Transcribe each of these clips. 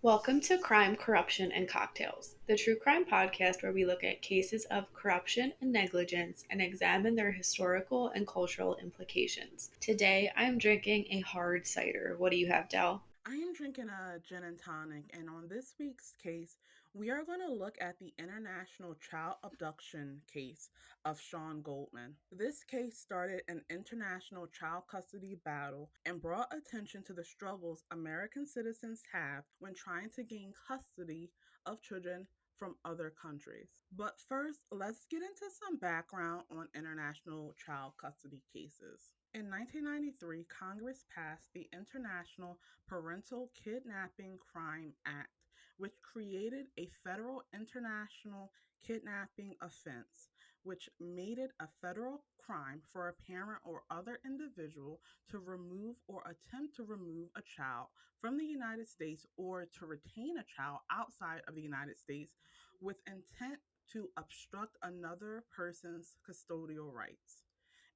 Welcome to Crime, Corruption, and Cocktails, the true crime podcast where we look at cases of corruption and negligence and examine their historical and cultural implications. Today, I am drinking a hard cider. What do you have, Del? I am drinking a gin and tonic, and on this week's case, we are going to look at the international child abduction case of Sean Goldman. This case started an international child custody battle and brought attention to the struggles American citizens have when trying to gain custody of children from other countries. But first, let's get into some background on international child custody cases. In 1993, Congress passed the International Parental Kidnapping Crime Act, which created a federal international kidnapping offense, which made it a federal crime for a parent or other individual to remove or attempt to remove a child from the United States or to retain a child outside of the United States with intent to obstruct another person's custodial rights.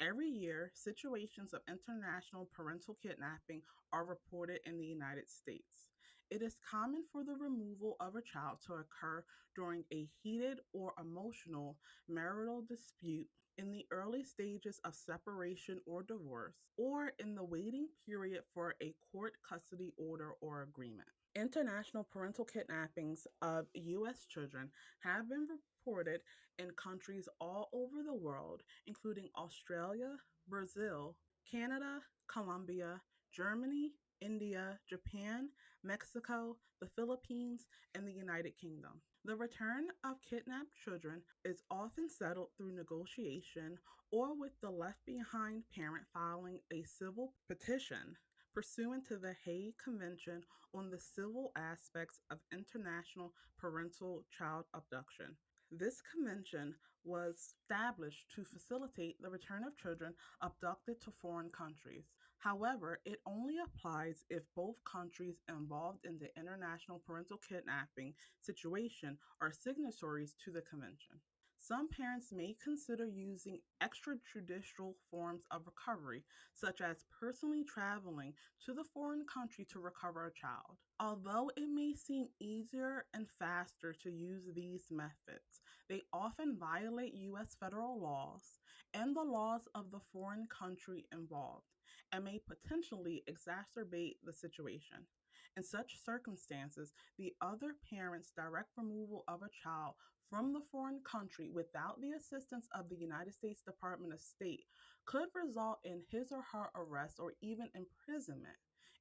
Every year, situations of international parental kidnapping are reported in the United States. It is common for the removal of a child to occur during a heated or emotional marital dispute, in the early stages of separation or divorce, or in the waiting period for a court custody order or agreement. International parental kidnappings of U.S. children have been reported in countries all over the world, including Australia, Brazil, Canada, Colombia, Germany, India, Japan, Mexico, the Philippines, and the United Kingdom. The return of kidnapped children is often settled through negotiation or with the left behind parent filing a civil petition pursuant to the Hague Convention on the Civil Aspects of International Parental Child Abduction. This convention was established to facilitate the return of children abducted to foreign countries. However, it only applies if both countries involved in the international parental kidnapping situation are signatories to the convention. Some parents may consider using extrajudicial forms of recovery, such as personally traveling to the foreign country to recover a child. Although it may seem easier and faster to use these methods, they often violate U.S. federal laws and the laws of the foreign country involved and may potentially exacerbate the situation. In such circumstances, the other parent's direct removal of a child from the foreign country without the assistance of the United States Department of State could result in his or her arrest or even imprisonment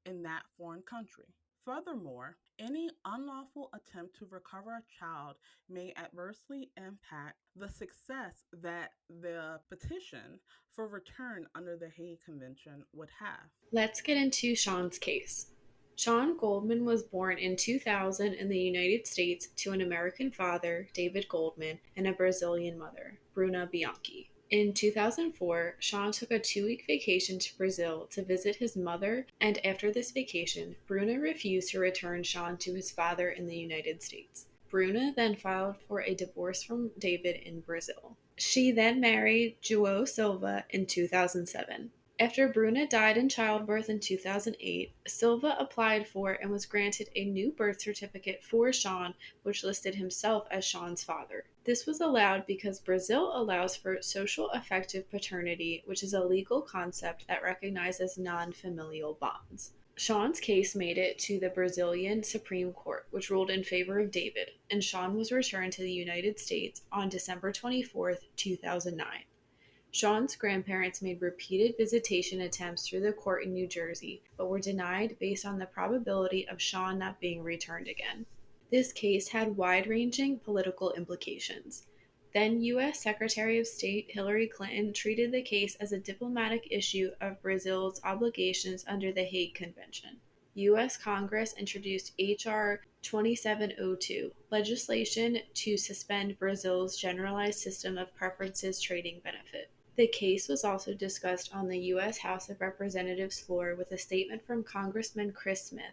in that foreign country. Furthermore, any unlawful attempt to recover a child may adversely impact the success that the petition for return under the Hague Convention would have. Let's get into Sean's case. Sean Goldman was born in 2000 in the United States to an American father, David Goldman, and a Brazilian mother, Bruna Bianchi. In 2004, Sean took a 2-week vacation to Brazil to visit his mother, and after this vacation, Bruna refused to return Sean to his father in the United States. Bruna then filed for a divorce from David in Brazil. She then married João Silva in 2007. After Bruna died in childbirth in 2008, Silva applied for and was granted a new birth certificate for Sean, which listed himself as Sean's father. This was allowed because Brazil allows for social affective paternity, which is a legal concept that recognizes non-familial bonds. Sean's case made it to the Brazilian Supreme Court, which ruled in favor of David, and Sean was returned to the United States on December 24th, 2009. Sean's grandparents made repeated visitation attempts through the court in New Jersey, but were denied based on the probability of Sean not being returned again. This case had wide-ranging political implications. Then U.S. Secretary of State Hillary Clinton treated the case as a diplomatic issue of Brazil's obligations under the Hague Convention. U.S. Congress introduced H.R. 2702, legislation to suspend Brazil's generalized system of preferences trading benefit. The case was also discussed on the U.S. House of Representatives floor with a statement from Congressman Chris Smith,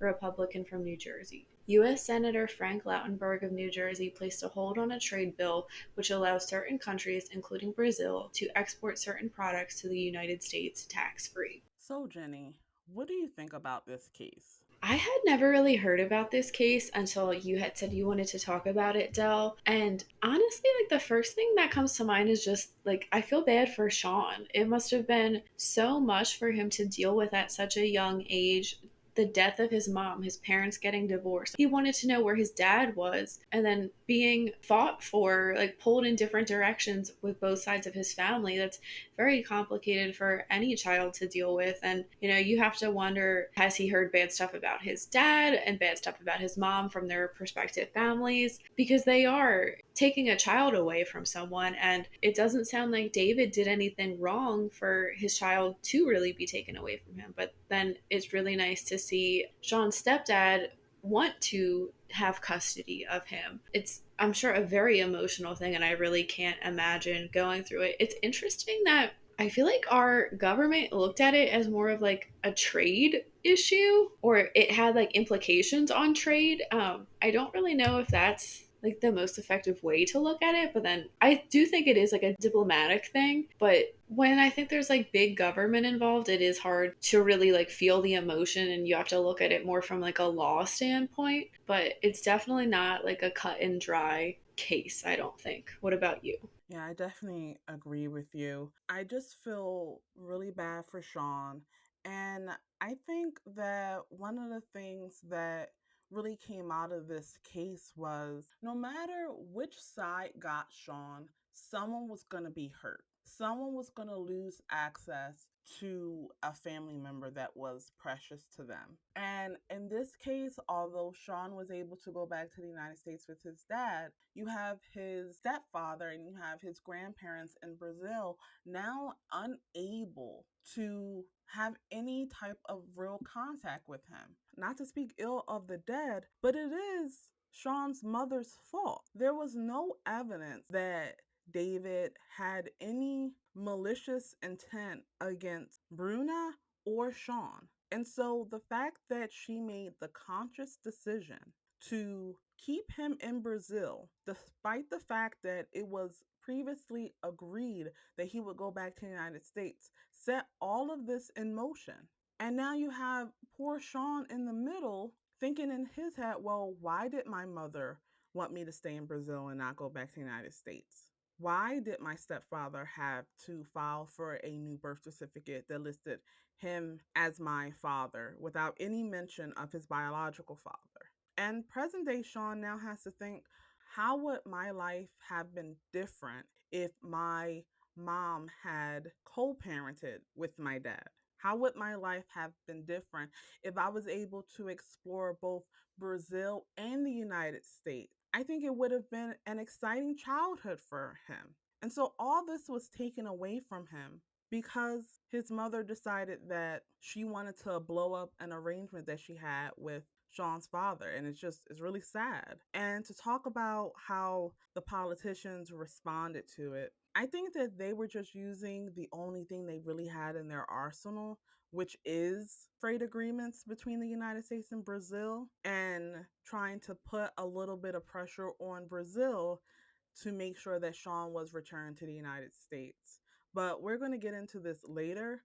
a Republican from New Jersey. U.S. Senator Frank Lautenberg of New Jersey placed a hold on a trade bill which allows certain countries, including Brazil, to export certain products to the United States tax-free. So, Jenny, what do you think about this case? I had never really heard about this case until you had said you wanted to talk about it, Dell. And honestly, like the first thing that comes to mind is just like, I feel bad for Sean. It must have been so much for him to deal with at such a young age. The death of his mom, his parents getting divorced. He wanted to know where his dad was, and then being fought for, like pulled in different directions with both sides of his family. That's very complicated for any child to deal with. And, you have to wonder, has he heard bad stuff about his dad and bad stuff about his mom from their prospective families? Because they are taking a child away from someone. And it doesn't sound like David did anything wrong for his child to really be taken away from him. But then it's really nice to see Sean's stepdad want to have custody of him. It's, I'm sure, a very emotional thing, and I really can't imagine going through it. It's interesting that I feel like our government looked at it as more of like a trade issue, or it had like implications on trade. I don't really know if that's like the most effective way to look at it, but then I do think it is like a diplomatic thing. But when I think there's like big government involved, it is hard to really like feel the emotion, and you have to look at it more from like a law standpoint. But it's definitely not like a cut and dry case, I don't think. What about you? Yeah, I definitely agree with you. I just feel really bad for Sean. And I think that one of the things that really came out of this case was no matter which side got Sean, someone was going to be hurt. Someone was going to lose access to a family member that was precious to them. And in this case, although Sean was able to go back to the United States with his dad, you have his stepfather and you have his grandparents in Brazil now unable to have any type of real contact with him. Not to speak ill of the dead, but it is Sean's mother's fault. There was no evidence that David had any malicious intent against Bruna or Sean. And so the fact that she made the conscious decision to keep him in Brazil, despite the fact that it was previously agreed that he would go back to the United States, set all of this in motion. And now you have poor Sean in the middle thinking in his head, well, why did my mother want me to stay in Brazil and not go back to the United States? Why did my stepfather have to file for a new birth certificate that listed him as my father without any mention of his biological father? And present day Sean now has to think, how would my life have been different if my mom had co parented with my dad? How would my life have been different if I was able to explore both Brazil and the United States? I think it would have been an exciting childhood for him. And so all this was taken away from him because his mother decided that she wanted to blow up an arrangement that she had with Sean's father. And it's really sad. And to talk about how the politicians responded to it, I think that they were just using the only thing they really had in their arsenal, which is trade agreements between the United States and Brazil, and trying to put a little bit of pressure on Brazil to make sure that Sean was returned to the United States. But we're going to get into this later.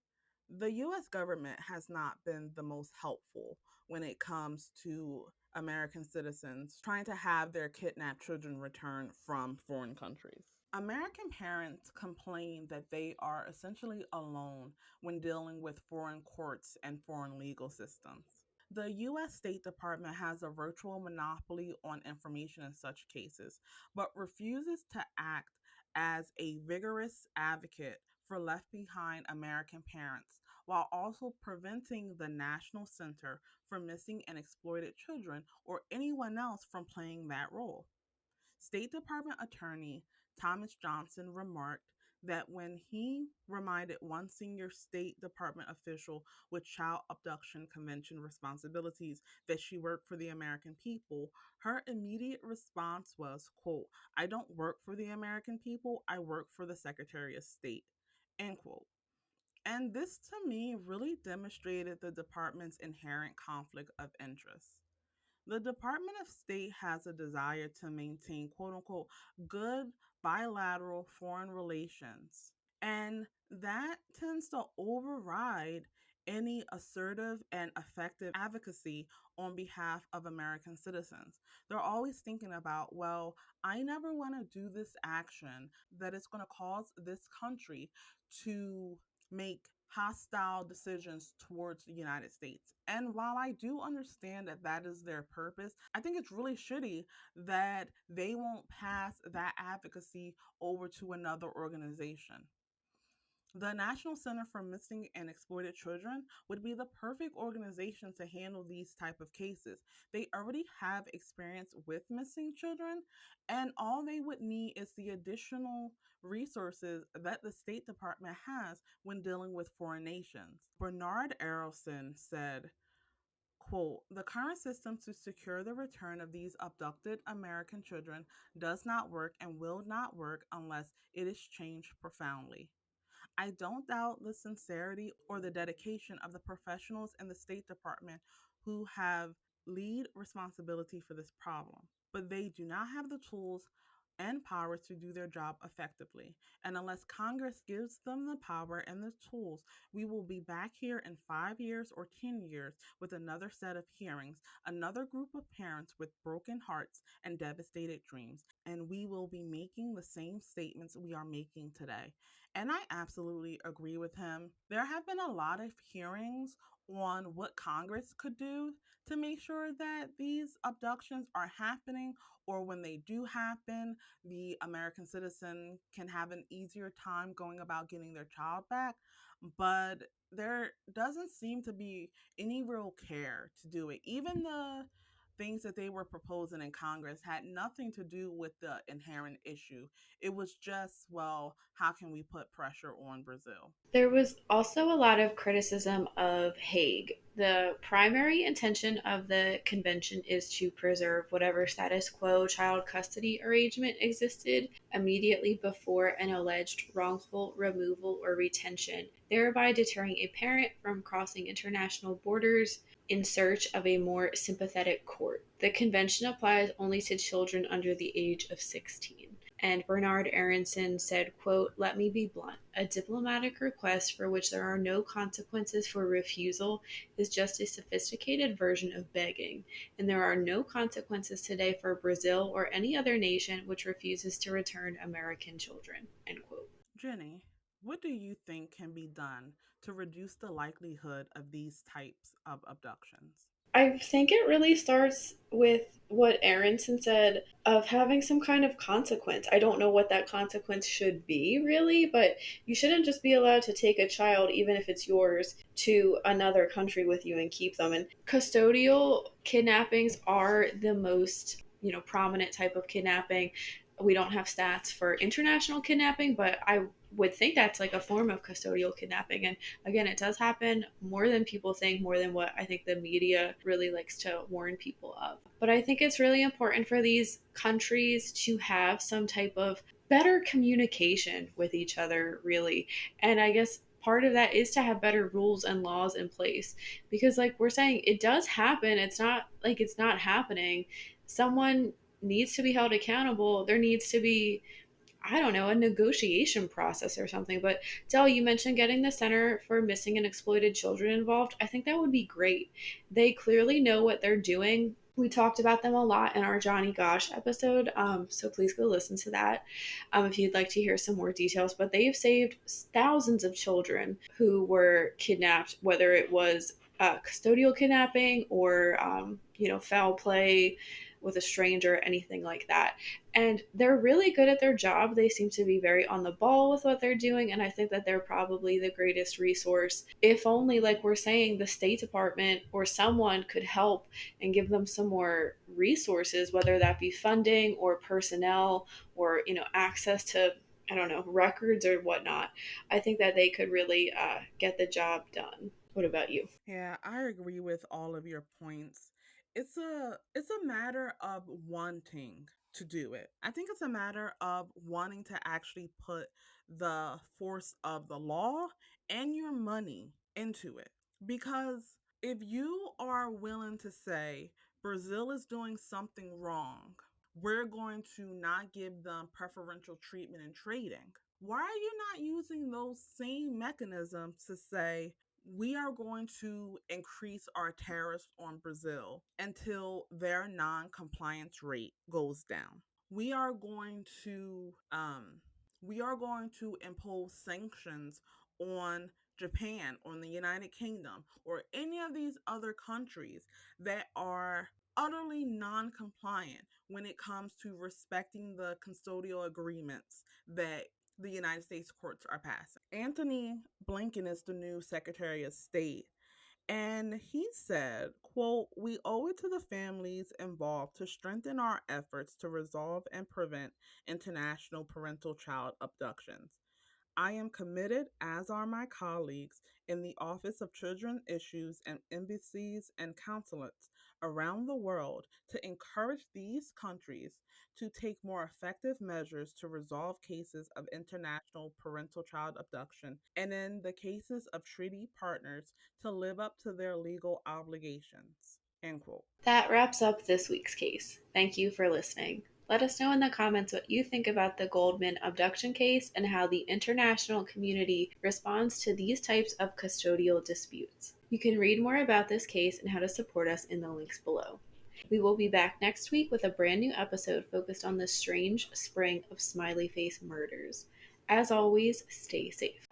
The US government has not been the most helpful when it comes to American citizens trying to have their kidnapped children returned from foreign countries. American parents complain that they are essentially alone when dealing with foreign courts and foreign legal systems. The US State Department has a virtual monopoly on information in such cases, but refuses to act as a vigorous advocate for left behind American parents, while also preventing the National Center for Missing and Exploited Children or anyone else from playing that role. State Department Attorney Thomas Johnson remarked that when he reminded one senior State Department official with child abduction convention responsibilities that she worked for the American people, her immediate response was, quote, "I don't work for the American people, I work for the Secretary of State," end quote. And this to me really demonstrated the department's inherent conflict of interest. The Department of State has a desire to maintain quote unquote good bilateral foreign relations. And that tends to override any assertive and effective advocacy on behalf of American citizens. They're always thinking about, well, I never want to do this action that is going to cause this country to make hostile decisions towards the United States. And while I do understand that that is their purpose, I think it's really shitty that they won't pass that advocacy over to another organization. The National Center for Missing and Exploited Children would be the perfect organization to handle these type of cases. They already have experience with missing children, and all they would need is the additional resources that the State Department has when dealing with foreign nations. Bernard Arrowson said, quote, the current system to secure the return of these abducted American children does not work and will not work unless it is changed profoundly. I don't doubt the sincerity or the dedication of the professionals in the State Department who have lead responsibility for this problem, but they do not have the tools and powers to do their job effectively. And unless Congress gives them the power and the tools, we will be back here in 5 years or 10 years with another set of hearings, another group of parents with broken hearts and devastated dreams, and we will be making the same statements we are making today. And I absolutely agree with him. There have been a lot of hearings on what Congress could do to make sure that these abductions are happening, or when they do happen, the American citizen can have an easier time going about getting their child back. But there doesn't seem to be any real care to do it. Even the things that they were proposing in Congress had nothing to do with the inherent issue. It was just, well, how can we put pressure on Brazil? There was also a lot of criticism of Hague. The primary intention of the convention is to preserve whatever status quo child custody arrangement existed immediately before an alleged wrongful removal or retention, thereby deterring a parent from crossing international borders in search of a more sympathetic court. The convention applies only to children under the age of 16. And Bernard Aronson said, quote, let me be blunt. A diplomatic request for which there are no consequences for refusal is just a sophisticated version of begging. And there are no consequences today for Brazil or any other nation which refuses to return American children, end quote. Jenny, what do you think can be done to reduce the likelihood of these types of abductions? I think it really starts with what Aronson said of having some kind of consequence. I don't know what that consequence should be, really, but you shouldn't just be allowed to take a child, even if it's yours, to another country with you and keep them. And custodial kidnappings are the most, prominent type of kidnapping. We don't have stats for international kidnapping, but I would think that's like a form of custodial kidnapping. And again, it does happen more than people think, more than what I think the media really likes to warn people of. But I think it's really important for these countries to have some type of better communication with each other, really. And I guess part of that is to have better rules and laws in place, because like we're saying, it does happen. It's not like it's not happening. Someone needs to be held accountable. There needs to be, I don't know, a negotiation process or something. But Dell, you mentioned getting the Center for Missing and Exploited Children involved. I think that would be great. They clearly know what they're doing. We talked about them a lot in our Johnny Gosh episode, so please go listen to that if you'd like to hear some more details. But they've saved thousands of children who were kidnapped, whether it was custodial kidnapping or foul play with a stranger, anything like that. And they're really good at their job. They seem to be very on the ball with what they're doing. And I think that they're probably the greatest resource. If only, like we're saying, the State Department or someone could help and give them some more resources, whether that be funding or personnel or, access to, I don't know, records or whatnot. I think that they could really get the job done. What about you? Yeah, I agree with all of your points. It's a matter of wanting to do it. I think it's a matter of wanting to actually put the force of the law and your money into it. Because if you are willing to say Brazil is doing something wrong, we're going to not give them preferential treatment in trading. Why are you not using those same mechanisms to say we are going to increase our tariffs on Brazil until their non-compliance rate goes down. We are going to impose sanctions on Japan, on the United Kingdom, or any of these other countries that are utterly non-compliant when it comes to respecting the custodial agreements that the United States courts are passing. Antony Blinken is the new Secretary of State, and he said, quote, "We owe it to the families involved to strengthen our efforts to resolve and prevent international parental child abductions. I am committed, as are my colleagues in the Office of Children Issues and embassies and consulates around the world, to encourage these countries to take more effective measures to resolve cases of international parental child abduction, and in the cases of treaty partners to live up to their legal obligations." End quote. That wraps up this week's case. Thank you for listening. Let us know in the comments what you think about the Goldman abduction case and how the international community responds to these types of custodial disputes. You can read more about this case and how to support us in the links below. We will be back next week with a brand new episode focused on the strange spring of smiley face murders. As always, stay safe.